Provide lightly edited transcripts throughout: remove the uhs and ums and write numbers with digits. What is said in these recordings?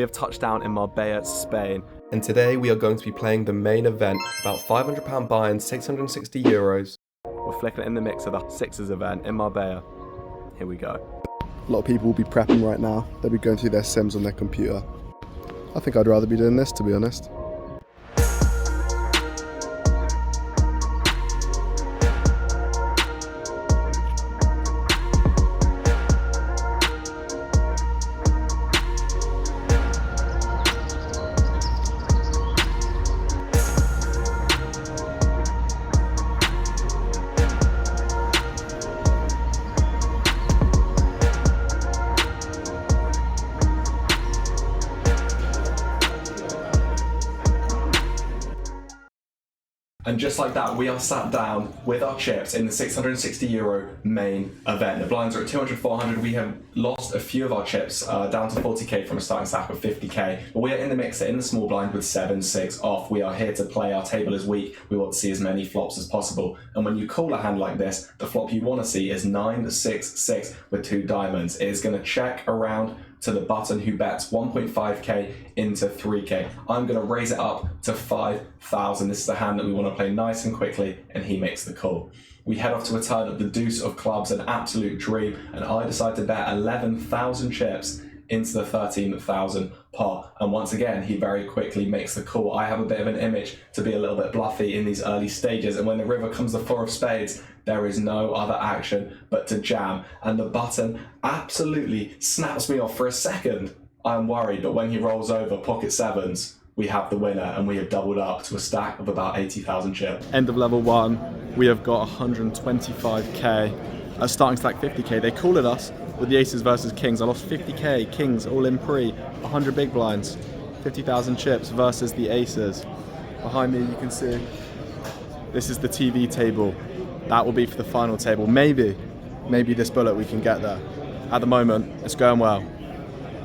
We have touched down in Marbella, Spain. And today we are going to be playing the main event, about £500 buy-in, €660. We're flicking it in the mix of the Sixers event in Marbella. Here we go. A lot of people will be prepping right now. They'll be going through their sims on their computer. I think I'd rather be doing this, to be honest. And just like that, we are sat down with our chips in the €660 main event. The blinds are at 200, 400. We have lost a few of our chips down to 40k from a starting stack of 50k. But we are in the mixer in the small blind with 7-6 off. We are here to play. Our table is weak. We want to see as many flops as possible. And when you call a hand like this, the flop you want to see is 9-6-6 with 2 diamonds. It is going to check around to the button who bets 1.5k into 3k. I'm going to raise it up to 5,000. This is the hand that we want to play nice and quickly, and he makes the call. We head off to a turn of the deuce of clubs, an absolute dream, and I decide to bet 11,000 chips into the 13,000 pot. And once again, he very quickly makes the call. I have a bit of an image to be a little bit bluffy in these early stages, and when the river comes the 4 of spades, there is no other action but to jam. And the button absolutely snaps me off for a second. I'm worried, but when he rolls over pocket sevens, we have the winner, and we have doubled up to a stack of about 80,000 chips. End of level 1, we have got 125k. Starting stack 50k. They call it us with the aces versus kings. I lost 50k, kings all in pre, 100 big blinds, 50,000 chips versus the aces. Behind me you can see, this is the TV table. That will be for the final table. Maybe this bullet we can get there. At the moment, it's going well.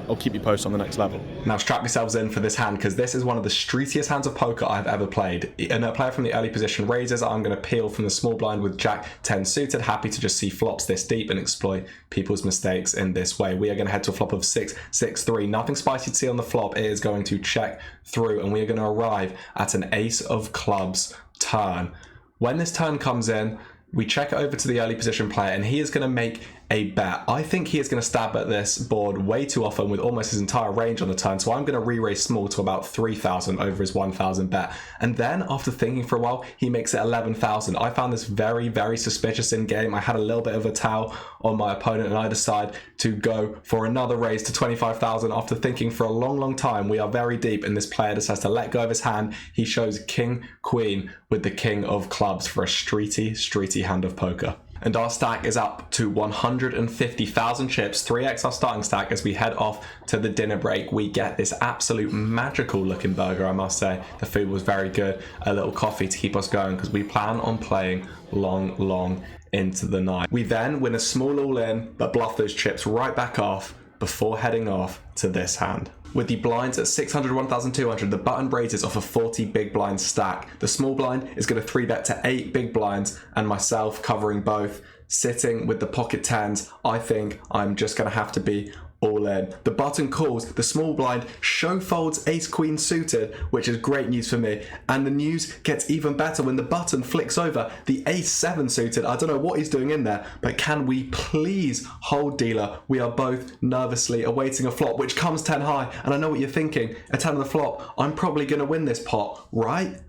I'll keep you posted on the next level. Now strap yourselves in for this hand, because this is one of the streetiest hands of poker I've ever played. And a player from the early position raises. I'm going to peel from the small blind with Jack 10 suited. Happy to just see flops this deep and exploit people's mistakes in this way. We are going to head to a flop of 6-6-3. Nothing spicy to see on the flop. It is going to check through, and we are going to arrive at an ace of clubs turn. When this turn comes in, we check it over to the early position player, and he is going to make a bet. I think he is going to stab at this board way too often with almost his entire range on the turn, so I'm going to re-raise small to about 3,000 over his 1,000 bet. And then after thinking for a while, he makes it 11,000. I found this very, very suspicious in game. I had a little bit of a towel on my opponent, and I decide to go for another raise to 25,000 after thinking for a long, long time. We are very deep, and this player decides to let go of his hand. He shows king, queen with the king of clubs for a streety hand of poker. And our stack is up to 150,000 chips, 3x our starting stack. As we head off to the dinner break, we get this absolute magical looking burger, I must say. The food was very good. A little coffee to keep us going, because we plan on playing long into the night. We then win a small all-in, but bluff those chips right back off before heading off to this hand. With the blinds at 600, 1,200, the button raises off a 40 big blind stack. The small blind is going to 3-bet to 8 big blinds, and myself covering both, sitting with the pocket tens. I think I'm just going to have to be all in. The button calls, the small blind show folds ace queen suited, which is great news for me. And the news gets even better when the button flicks over the ace 7 suited. I don't know what he's doing in there, but can we please hold dealer? We are both nervously awaiting a flop, which comes 10 high. And I know what you're thinking, a 10 on the flop, I'm probably going to win this pot, right?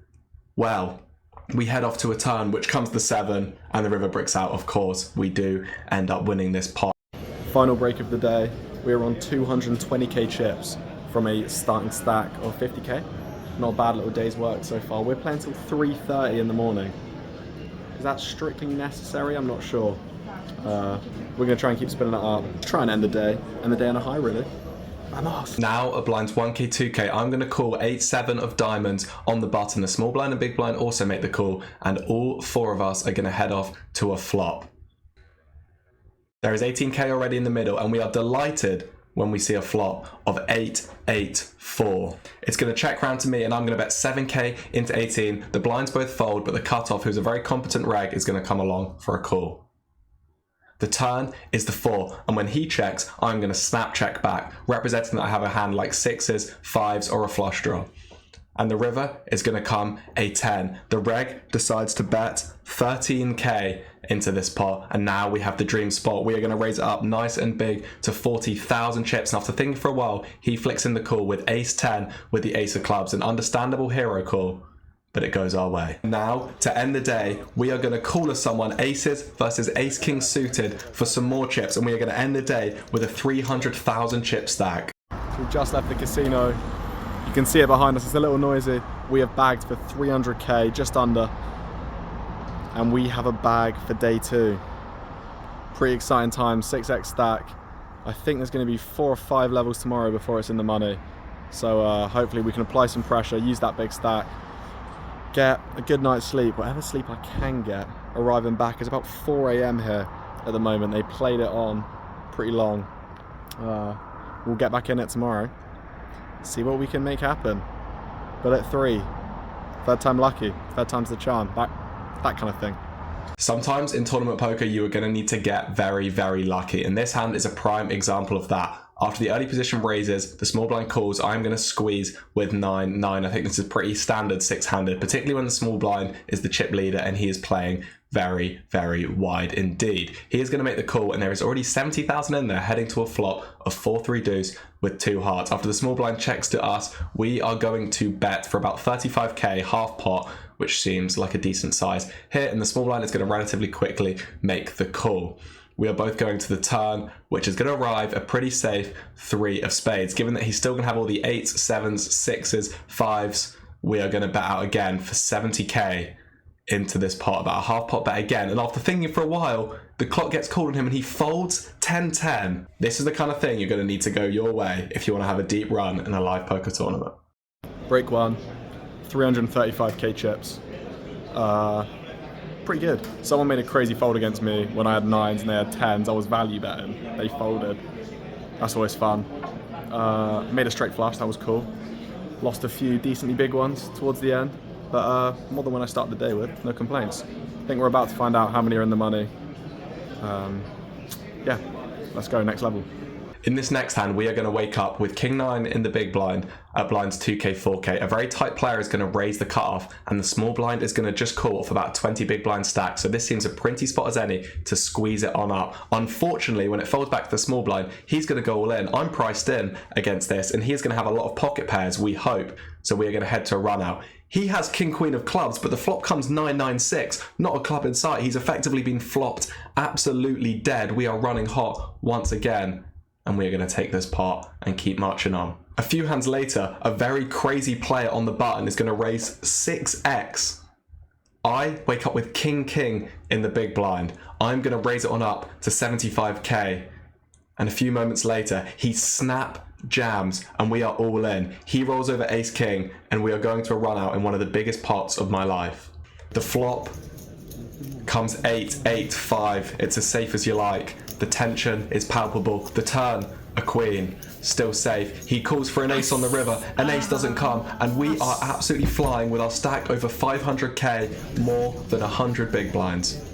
Well, we head off to a turn, which comes the 7, and the river bricks out. Of course, we do end up winning this pot. Final break of the day. We're on 220k chips from a starting stack of 50k. Not a bad little day's work so far. We're playing till 3:30 in the morning. Is that strictly necessary? I'm not sure. We're going to try and keep spinning it up, try and end the day on a high, really. I'm off. Now a blinds 1k, 2k. I'm going to call 8-7 of diamonds on the button. The small blind and big blind also make the call, and all 4 of us are going to head off to a flop. There is 18k already in the middle, and we are delighted when we see a flop of 8-8-4. It's going to check round to me, and I'm going to bet 7k into 18. The blinds both fold, but the cutoff, who's a very competent reg, is going to come along for a call. The turn is the 4, and when he checks, I'm going to snap check back, representing that I have a hand like 6s, 5s, or a flush draw. And the river is going to come a 10. The reg decides to bet 13k into this pot, and now we have the dream spot. We are going to raise it up nice and big to 40,000 chips, and after thinking for a while, he flicks in the call with ace 10 with the ace of clubs, an understandable hero call, but it goes our way. Now, to end the day, we are going to call as someone aces versus ace king suited for some more chips, and we are going to end the day with a 300,000 chip stack. So we just left the casino. You can see it behind us, it's a little noisy. We have bagged for 300k, just under. And we have a bag for day 2. Pretty exciting time, 6x stack. I think there's going to be 4 or 5 levels tomorrow before it's in the money. So hopefully we can apply some pressure, use that big stack, get a good night's sleep, whatever sleep I can get, arriving back. It's about 4 a.m. here at the moment. They played it on pretty long. We'll get back in it tomorrow, see what we can make happen. But at 3, third time lucky, third time's the charm, that kind of thing. Sometimes in tournament poker, you are going to need to get very, very lucky, and this hand is a prime example of that. After the early position raises, the small blind calls, I'm going to squeeze with 9-9. I think this is pretty standard six-handed, particularly when the small blind is the chip leader and he is playing very, very wide indeed. He is going to make the call, and there is already 70,000 in there, heading to a flop of 4-3 deuce with 2 hearts. After the small blind checks to us, we are going to bet for about 35k, half pot, which seems like a decent size here, and the small blind is going to relatively quickly make the call. We are both going to the turn, which is going to arrive a pretty safe 3 of spades. Given that he's still going to have all the 8s, 7s, 6s, 5s, we are going to bet out again for 70k into this pot, about a half pot bet again. And after thinking for a while, the clock gets called on him and he folds 10-10. This is the kind of thing you're going to need to go your way if you want to have a deep run in a live poker tournament. Break 1, 335k chips. Pretty good. Someone made a crazy fold against me when I had 9s and they had 10s. I was value betting. They folded. That's always fun. Made a straight flush, that was cool. Lost a few decently big ones towards the end, but more than when I started the day with, no complaints. I think we're about to find out how many are in the money. Yeah, let's go, next level. In this next hand, we are going to wake up with King 9 in the big blind at blinds 2k, 4k. A very tight player is going to raise the cutoff, and the small blind is going to just call off about 20 big blind stacks. So this seems a pretty spot as any to squeeze it on up. Unfortunately, when it folds back to the small blind, he's going to go all in. I'm priced in against this, and he's going to have a lot of pocket pairs, we hope. So we are going to head to a run out. He has King Queen of clubs, but the flop comes 9-9-6, not a club in sight. He's effectively been flopped absolutely dead. We are running hot once again, and we are going to take this pot and keep marching on. A few hands later, a very crazy player on the button is going to raise 6x. I wake up with King in the big blind. I'm going to raise it on up to 75k. And a few moments later, he snap jams and we are all in. He rolls over ace king and we are going to a run out in one of the biggest pots of my life. The flop comes 8-8-5. It's as safe as you like. The tension is palpable. The turn, a queen, still safe. He calls for an ace on the river. An ace doesn't come, and we are absolutely flying with our stack over 500k, more than 100 big blinds.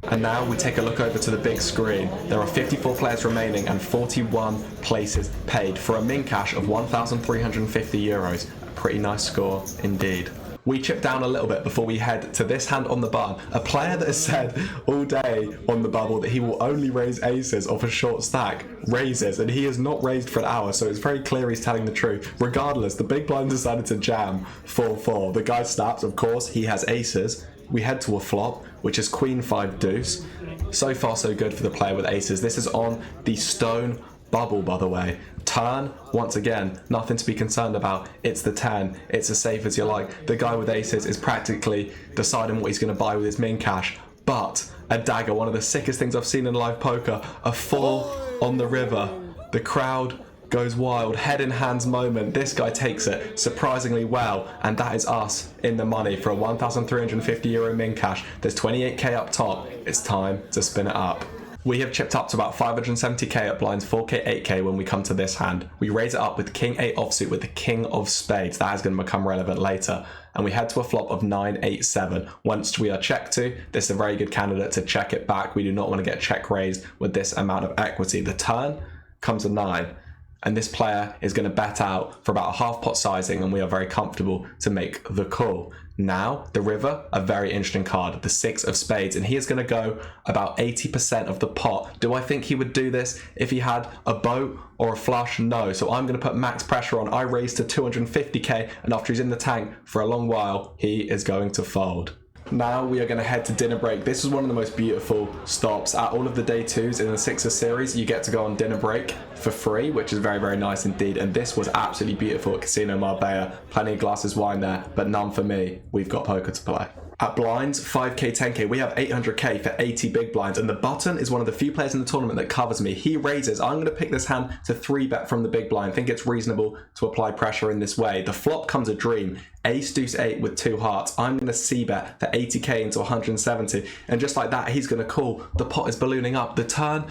And now we take a look over to the big screen. There are 54 players remaining and 41 places paid for a min cash of 1,350 euros. A pretty nice score indeed. We chip down a little bit before we head to this hand on the button. A player that has said all day on the bubble that he will only raise aces off a short stack raises, and he has not raised for an hour, so it's very clear he's telling the truth. Regardless, the big blind decided to jam 4-4. The guy snaps, of course, he has aces. We head to a flop, which is queen 5 deuce. So far so good for the player with aces. This is on the stone bubble, by the way. Turn, once again, nothing to be concerned about. It's the 10. It's as safe as you like. The guy with aces is practically deciding what he's going to buy with his min cash. But a dagger, one of the sickest things I've seen in live poker. A 4 on the river. The crowd goes wild. Head in hands moment. This guy takes it surprisingly well, and that is us in the money for a 1,350 euro min cash. There's 28k up top. It's time to spin it up. We have chipped up to about 570k at blinds 4k, 8k when we come to this hand. We raise it up with king 8 offsuit with the king of spades. That is going to become relevant later. And we head to a flop of 9, 8, 7. Once we are checked to, this is a very good candidate to check it back. We do not want to get check raised with this amount of equity. The turn comes a 9. And this player is going to bet out for about a half pot sizing, and we are very comfortable to make the call. Now, the river, a very interesting card, the 6 of spades, and he is going to go about 80% of the pot. Do I think he would do this if he had a boat or a flush? No. So I'm going to put max pressure on. I raise to 250k, and after he's in the tank for a long while, he is going to fold. Now we are going to head to dinner break. This is one of the most beautiful stops. At all of the day 2s in the Sixer series, you get to go on dinner break for free, which is very, very nice indeed. And this was absolutely beautiful at Casino Marbella. Plenty of glasses wine there, but none for me. We've got poker to play. At blinds, 5k, 10k, we have 800k for 80 big blinds, and the button is one of the few players in the tournament that covers me. He raises. I'm going to pick this hand to 3-bet from the big blind. I think it's reasonable to apply pressure in this way. The flop comes a dream. Ace, deuce, 8 with 2 hearts. I'm going to c-bet for 80k into 170, and just like that, he's going to call. The pot is ballooning up. The turn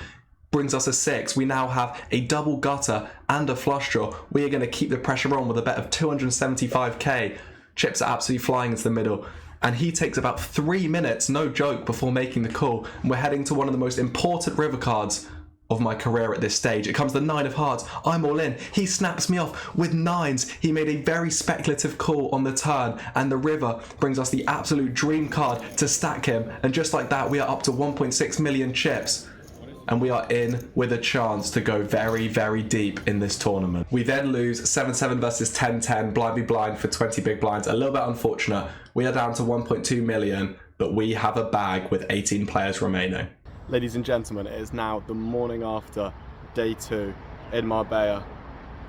brings us a 6. We now have a double gutter and a flush draw. We are going to keep the pressure on with a bet of 275k. Chips are absolutely flying into the middle. And he takes about 3 minutes, no joke, before making the call. And we're heading to one of the most important river cards of my career at this stage. It comes the 9 of hearts. I'm all in. He snaps me off with 9s. He made a very speculative call on the turn, and the river brings us the absolute dream card to stack him. And just like that, we are up to 1.6 million chips. And we are in with a chance to go very, very deep in this tournament. We then lose 7-7 versus 10-10, blind be blind for 20 big blinds. A little bit unfortunate. We are down to 1.2 million, but we have a bag with 18 players remaining. Ladies and gentlemen, it is now the morning after day 2 in Marbella.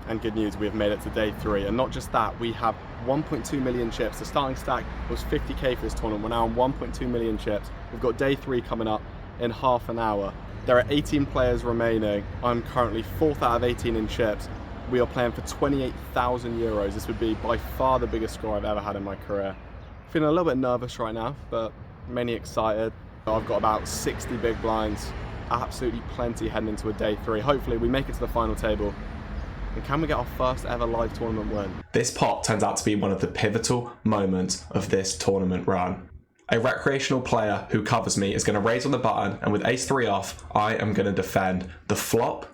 And good news, we have made it to day 3. And not just that, we have 1.2 million chips. The starting stack was 50k for this tournament. We're now on 1.2 million chips. We've got day 3 coming up in half an hour. There are 18 players remaining. I'm currently 4th out of 18 in chips. We are playing for 28,000 euros. This would be by far the biggest score I've ever had in my career. Feeling a little bit nervous right now, but mainly excited. I've got about 60 big blinds, absolutely plenty heading into a day 3. Hopefully we make it to the final table. And can we get our first ever live tournament win? This pot turns out to be one of the pivotal moments of this tournament run. A recreational player who covers me is going to raise on the button, and with ace-3 off, I am going to defend. The flop,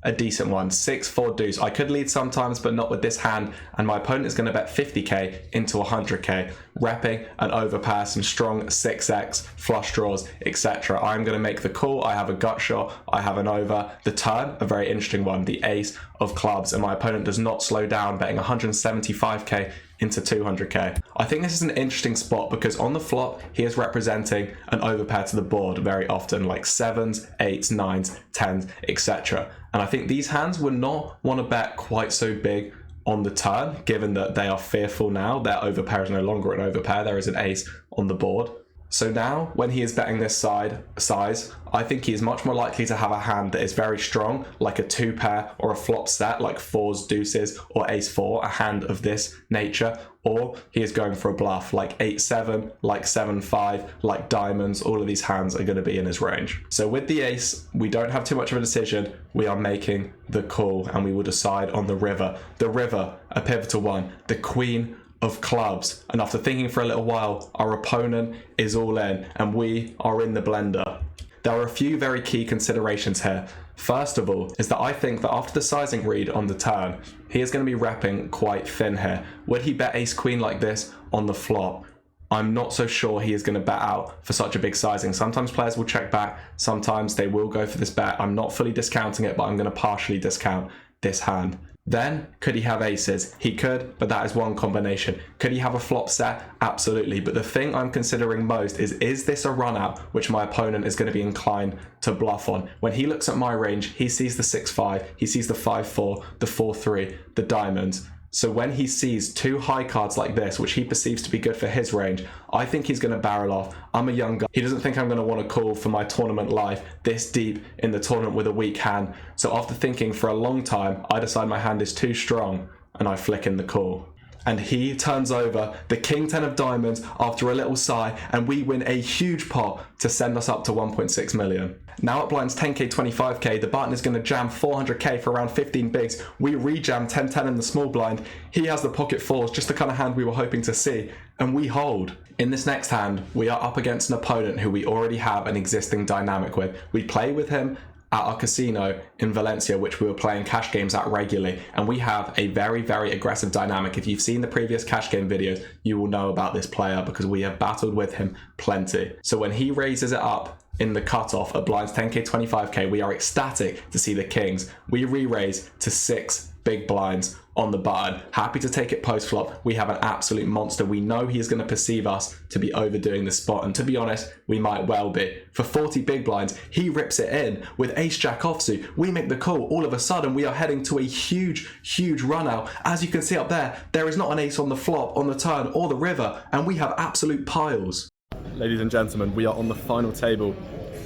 a decent one, 6-4 deuce. I could lead sometimes, but not with this hand, and my opponent is going to bet 50k into 100k, repping an overpair, some strong 6x, flush draws, etc. I'm going to make the call. I have a gut shot, I have an over. The turn, a very interesting one, the ace of clubs, and my opponent does not slow down, betting 175k into 200k. I think this is an interesting spot because on the flop, he is representing an overpair to the board very often, like 7s, 8s, 9s, 10s, etc. And I think these hands would not want to bet quite so big on the turn, given that they are fearful now. Their overpair is no longer an overpair. There is an ace on the board. So now, when he is betting this size, I think he is much more likely to have a hand that is very strong, like a 2-pair or a flop set, like 4s, deuces, or ace-4, a hand of this nature, or he is going for a bluff, like 8-7, like 7-5, like diamonds. All of these hands are going to be in his range. So with the ace, we don't have too much of a decision. We are making the call, and we will decide on the river. The river, a pivotal one, the queen of clubs, and after thinking for a little while, our opponent is all in and we are in the blender. There are a few very key considerations here. First of all is that I think that after the sizing read on the turn, he is going to be repping quite thin here. Would he bet ace queen like this on the flop? I'm not so sure he is going to bet out for such a big sizing. Sometimes players will check back, sometimes they will go for this bet. I'm not fully discounting it, but I'm going to partially discount this hand. Then, could he have aces? He could, but that is one combination. Could he have a flop set? Absolutely. But the thing I'm considering most is this a run out which my opponent is going to be inclined to bluff on? When he looks at my range, he sees the 6-5, he sees the 5-4, the 4-3, the diamonds. So when he sees 2 high cards like this, which he perceives to be good for his range, I think he's going to barrel off. I'm a young guy. He doesn't think I'm going to want to call for my tournament life this deep in the tournament with a weak hand. So after thinking for a long time, I decide my hand is too strong and I flick in the call. And he turns over the king 10 of diamonds after a little sigh, and we win a huge pot to send us up to 1.6 million. Now at blinds 10k, 25k, the button is going to jam 400k for around 15 bigs. We re-jam 10-10 in the small blind. He has the pocket fours, just the kind of hand we were hoping to see, and we hold. In this next hand, we are up against an opponent who we already have an existing dynamic with. We play with him at our casino in Valencia, which we were playing cash games at regularly, and we have a very, very aggressive dynamic. If you've seen the previous cash game videos, you will know about this player because we have battled with him plenty. So when he raises it up in the cutoff at blinds 10k, 25k, we are ecstatic to see the kings. We re-raise to 6 big blinds on the button. Happy to take it post flop. We have an absolute monster. We know he is going to perceive us to be overdoing the spot, and to be honest, we might well be. For 40 big blinds, he rips it in with ace jack offsuit. We make the call. All of a sudden, we are heading to a huge, huge run out. As you can see up there, there is not an ace on the flop, on the turn, or the river, and we have absolute piles. Ladies and gentlemen, we are on the final table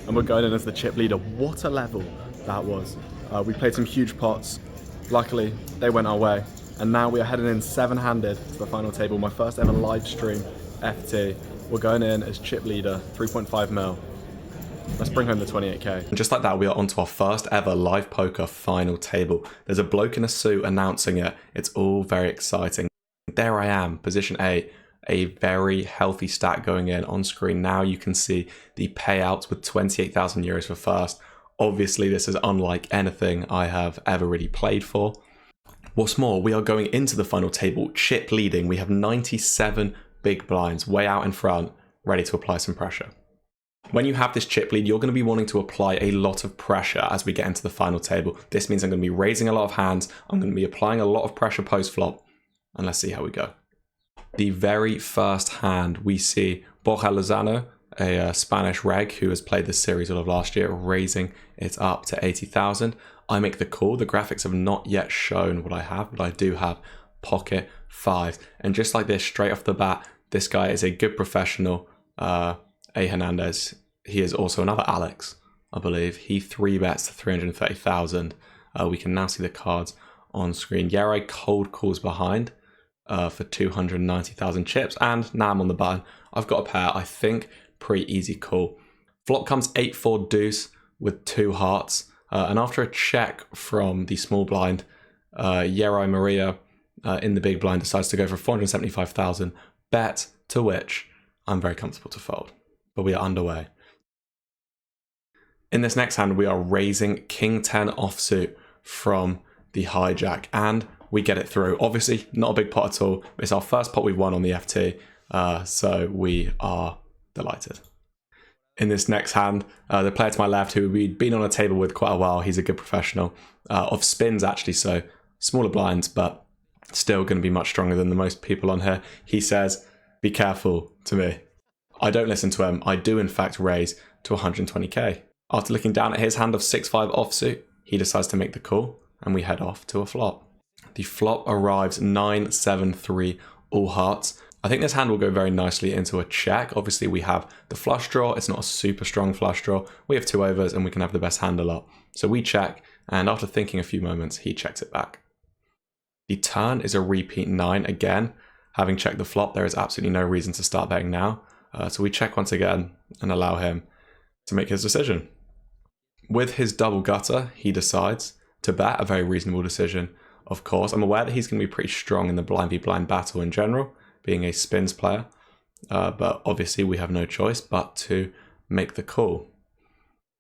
and we're going in as the chip leader. What a level that was. We played some huge pots. Luckily, they went our way. And now we are heading in 7-handed to the final table. My first ever live stream FT. We're going in as chip leader, 3.5 mil. Let's bring home the 28k. And just like that, we are onto our first ever live poker final table. There's a bloke in a suit announcing it. It's all very exciting. There I am, position 8. A very healthy stack going in on screen. Now you can see the payouts with 28,000 euros for first. Obviously, this is unlike anything I have ever really played for. What's more, we are going into the final table chip leading. We have 97 big blinds way out in front, ready to apply some pressure. When you have this chip lead, you're going to be wanting to apply a lot of pressure as we get into the final table. This means I'm going to be raising a lot of hands. I'm going to be applying a lot of pressure post flop, and let's see how we go. The very first hand, we see Borja Lozano, a Spanish reg who has played this series all of last year, raising it up to 80,000. I make the call. The graphics have not yet shown what I have, but I do have pocket 5. And just like this, straight off the bat, this guy is a good professional. A Hernandez, he is also another Alex, I believe. He 3-bets to 330,000. We can now see the cards on screen. Yarai cold calls behind for 290,000 chips, and now I'm on the button. I've got a pair, I think, pretty easy call. Flop comes 8-4 deuce with 2 hearts, and after a check from the small blind, Yarai Maria in the big blind decides to go for 475,000 bet, to which I'm very comfortable to fold. But we are underway. In this next hand, we are raising King 10 offsuit from the hijack, and we get it through. Obviously, not a big pot at all. It's our first pot we've won on the FT, so we are delighted. In this next hand, the player to my left, who we'd been on a table with quite a while, he's a good professional, of spins actually, so smaller blinds, but still going to be much stronger than the most people on here. He says, "Be careful," to me. I don't listen to him. I do, in fact, raise to 120k. After looking down at his hand of 6-5 offsuit, he decides to make the call, and we head off to a flop. The flop arrives 9-7-3 all hearts. I think this hand will go very nicely into a check. Obviously, we have the flush draw. It's not a super strong flush draw. We have 2 overs, and we can have the best hand a lot. So we check, and after thinking a few moments, he checks it back. The turn is a repeat 9 again. Having checked the flop, there is absolutely no reason to start betting now. So we check once again and allow him to make his decision. With his double gutter, he decides to bet, a very reasonable decision. Of course, I'm aware that he's going to be pretty strong in the blind v blind battle in general, being a spins player. But obviously we have no choice but to make the call.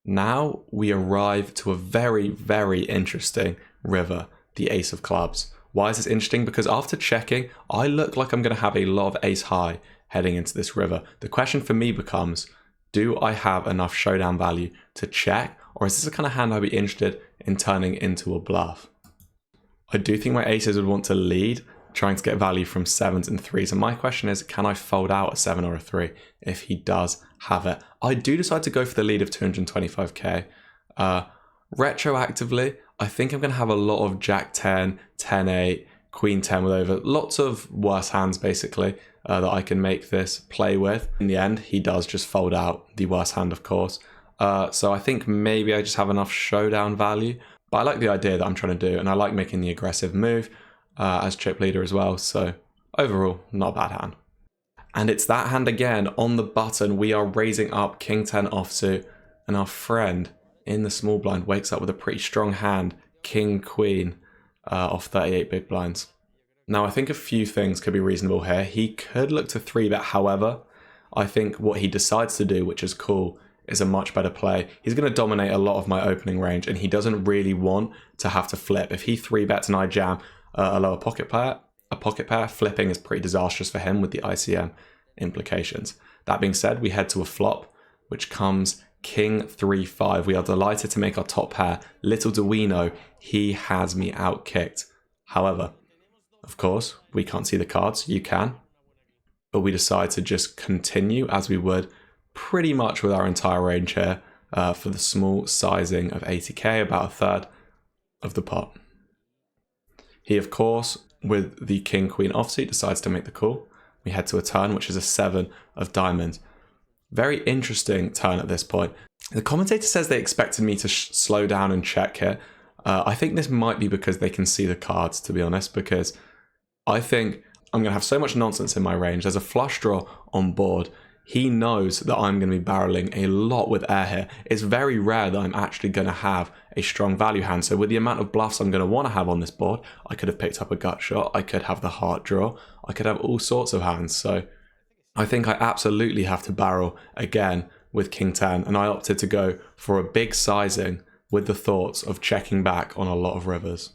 Now we arrive to a very, very interesting river, the ace of clubs. Why is this interesting? Because after checking, I look like I'm going to have a lot of ace high heading into this river. The question for me becomes, do I have enough showdown value to check? Or is this the kind of hand I'd be interested in turning into a bluff? I do think my aces would want to lead, trying to get value from 7s and 3s. And my question is, can I fold out a 7 or a 3 if he does have it? I do decide to go for the lead of 225k. Retroactively, I think I'm going to have a lot of Jack 10, 10-8, Queen 10 with over. Lots of worse hands, basically, that I can make this play with. In the end, he does just fold out the worst hand, of course. So I think maybe I just have enough showdown value. But I like the idea that I'm trying to do, and I like making the aggressive move as chip leader as well. So overall, not a bad hand. And it's that hand again. On the button, we are raising up King 10 offsuit, and our friend in the small blind wakes up with a pretty strong hand, King Queen, off 38 big blinds. Now, I think a few things could be reasonable here. He could look to 3-bet, however, I think what he decides to do, which is cool, is a much better play. He's going to dominate a lot of my opening range, and he doesn't really want to have to flip. If he 3-bets and I jam a lower pocket pair, flipping is pretty disastrous for him with the ICM implications. That being said, we head to a flop, which comes King 3-5. We are delighted to make our top pair. Little do we know, he has me outkicked. However, of course, we can't see the cards. You can. But we decide to just continue as we would pretty much with our entire range here for the small sizing of 80k, about a third of the pot. He, of course, with the King Queen offsuit, decides to make the call. We head to a turn, which is a 7 of diamonds. Very interesting turn at this point. The commentator says they expected me to slow down and check here. I think this might be because they can see the cards, to be honest, because I think I'm going to have so much nonsense in my range. There's a flush draw on board. He knows that I'm going to be barreling a lot with air here. It's very rare that I'm actually going to have a strong value hand. So with the amount of bluffs I'm going to want to have on this board, I could have picked up a gut shot. I could have the heart draw. I could have all sorts of hands. So I think I absolutely have to barrel again with King 10. And I opted to go for a big sizing with the thoughts of checking back on a lot of rivers.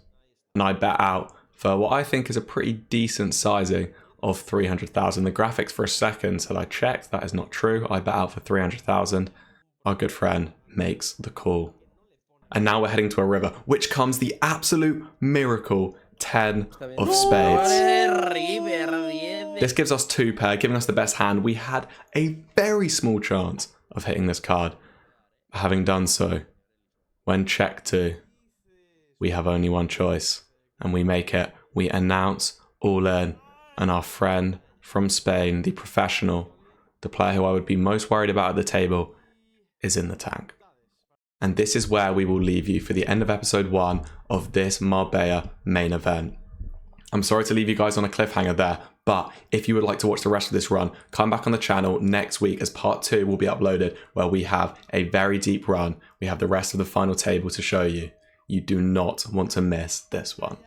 And I bet out for what I think is a pretty decent sizing of 300,000. The graphics for a second said I checked. That is not true. I bet out for 300,000. Our good friend makes the call. And now we're heading to a river, which comes the absolute miracle 10 of spades. This gives us 2 pair, giving us the best hand. We had a very small chance of hitting this card. Having done so, when check 2, we have only one choice, and we make it. We announce all in, and our friend from Spain, the professional, the player who I would be most worried about at the table, is in the tank. And this is where we will leave you for the end of episode 1 of this Marbella main event. I'm sorry to leave you guys on a cliffhanger there, but if you would like to watch the rest of this run, come back on the channel next week as part 2 will be uploaded, where we have a very deep run. We have the rest of the final table to show you. You do not want to miss this one.